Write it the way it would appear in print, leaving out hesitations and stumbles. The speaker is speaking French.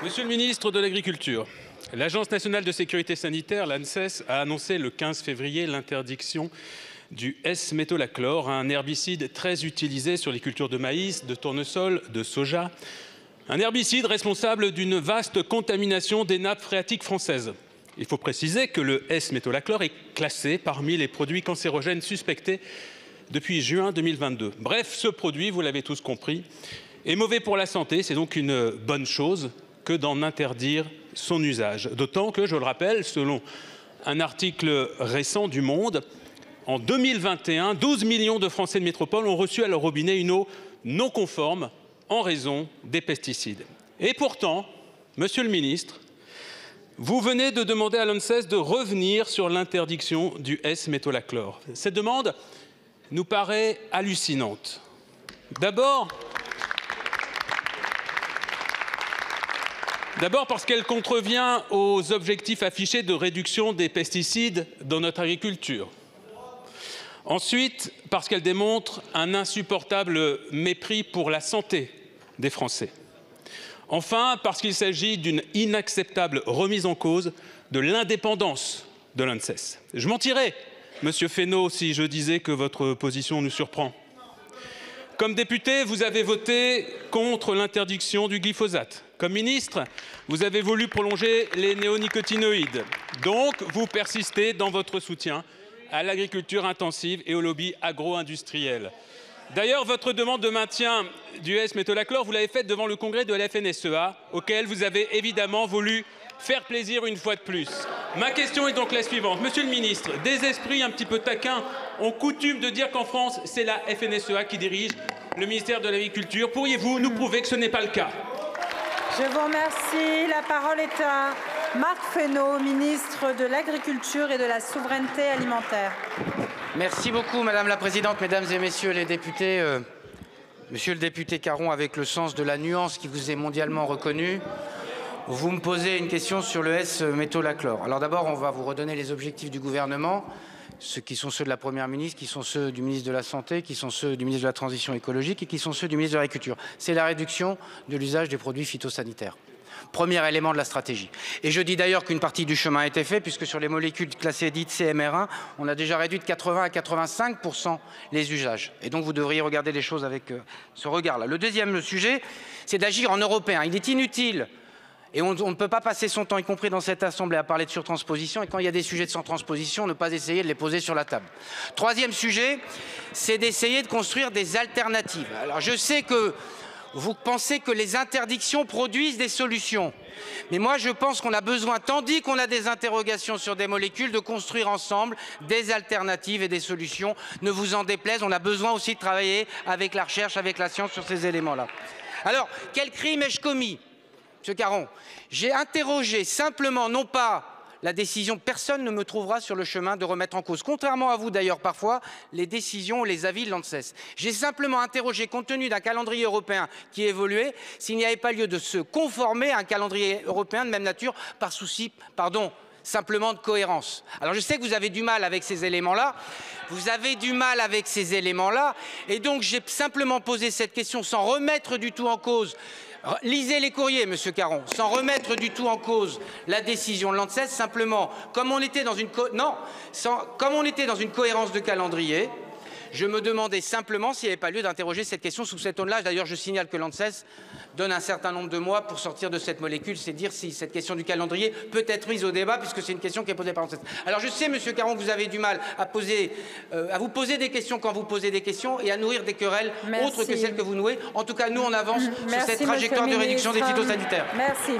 Monsieur le ministre de l'Agriculture, l'Agence nationale de sécurité sanitaire, l'ANSES, a annoncé le 15 février l'interdiction du S-métolachlore, un herbicide très utilisé sur les cultures de maïs, de tournesol, de soja. Un herbicide responsable d'une vaste contamination des nappes phréatiques françaises. Il faut préciser que le S-métolachlore est classé parmi les produits cancérogènes suspectés depuis juin 2022. Bref, ce produit, vous l'avez tous compris, est mauvais pour la santé. C'est donc une bonne chose que d'en interdire son usage. D'autant que, je le rappelle, selon un article récent du Monde, en 2021, 12 millions de Français de métropole ont reçu à leur robinet une eau non conforme en raison des pesticides. Et pourtant, monsieur le ministre, vous venez de demander à l'ANSES de revenir sur l'interdiction du S-métolachlore. Cette demande nous paraît hallucinante. D'abord parce qu'elle contrevient aux objectifs affichés de réduction des pesticides dans notre agriculture. Ensuite, parce qu'elle démontre un insupportable mépris pour la santé des Français. Enfin, parce qu'il s'agit d'une inacceptable remise en cause de l'indépendance de l'ANSES. Je mentirais, monsieur Fesneau, si je disais que votre position nous surprend. Comme député, vous avez voté contre l'interdiction du glyphosate. Comme ministre, vous avez voulu prolonger les néonicotinoïdes. Donc, vous persistez dans votre soutien à l'agriculture intensive et au lobby agro-industriel. D'ailleurs, votre demande de maintien du S-métolachlore, vous l'avez faite devant le congrès de la FNSEA, auquel vous avez évidemment voulu faire plaisir une fois de plus. Ma question est donc la suivante. Monsieur le ministre, des esprits un petit peu taquins ont coutume de dire qu'en France, c'est la FNSEA qui dirige le ministère de l'Agriculture. Pourriez-vous nous prouver que ce n'est pas le cas ? Je vous remercie. La parole est à Marc Fesneau, ministre de l'Agriculture et de la Souveraineté alimentaire. Merci beaucoup, Madame la Présidente, Mesdames et Messieurs les députés. Monsieur le député Caron, avec le sens de la nuance qui vous est mondialement reconnue, vous me posez une question sur le S-métolachlore. Alors d'abord, on va vous redonner les objectifs du gouvernement, ceux qui sont ceux de la Première ministre, qui sont ceux du ministre de la Santé, qui sont ceux du ministre de la Transition écologique et qui sont ceux du ministre de l'Agriculture. C'est la réduction de l'usage des produits phytosanitaires. Premier élément de la stratégie. Et je dis d'ailleurs qu'une partie du chemin a été fait, puisque sur les molécules classées dites CMR1, on a déjà réduit de 80 à 85% les usages. Et donc vous devriez regarder les choses avec ce regard-là. Le deuxième sujet, c'est d'agir en européen. Il est inutile, et on ne peut pas passer son temps, y compris dans cette Assemblée, à parler de surtransposition, et quand il y a des sujets de surtransposition, ne pas essayer de les poser sur la table. Troisième sujet, c'est d'essayer de construire des alternatives. Alors je sais que vous pensez que les interdictions produisent des solutions. Mais moi, je pense qu'on a besoin, tandis qu'on a des interrogations sur des molécules, de construire ensemble des alternatives et des solutions. Ne vous en déplaise, on a besoin aussi de travailler avec la recherche, avec la science sur ces éléments-là. Alors, quel crime ai-je commis, Monsieur Caron? J'ai interrogé simplement, non pas la décision, personne ne me trouvera sur le chemin de remettre en cause, contrairement à vous d'ailleurs parfois, les décisions ou les avis de l'ANSES. J'ai simplement interrogé, compte tenu d'un calendrier européen qui évoluait, s'il n'y avait pas lieu de se conformer à un calendrier européen de même nature par souci, simplement de cohérence. Alors je sais que vous avez du mal avec ces éléments-là, et donc j'ai simplement posé cette question sans remettre du tout en cause. Lisez les courriers, Monsieur Caron, sans remettre du tout en cause la décision de l'ANSES, simplement, comme on était dans une cohérence de calendrier, je me demandais simplement s'il n'y avait pas lieu d'interroger cette question sous cet angle-là. D'ailleurs, je signale que l'ANSES donne un certain nombre de mois pour sortir de cette molécule. C'est dire si cette question du calendrier peut être mise au débat, puisque c'est une question qui est posée par l'ANSES. Alors, je sais, Monsieur Caron, que vous avez du mal à vous poser des questions quand vous posez des questions et à nourrir des querelles autres que celles que vous nouez. En tout cas, nous, on avance sur cette trajectoire de réduction des phytosanitaires. Merci.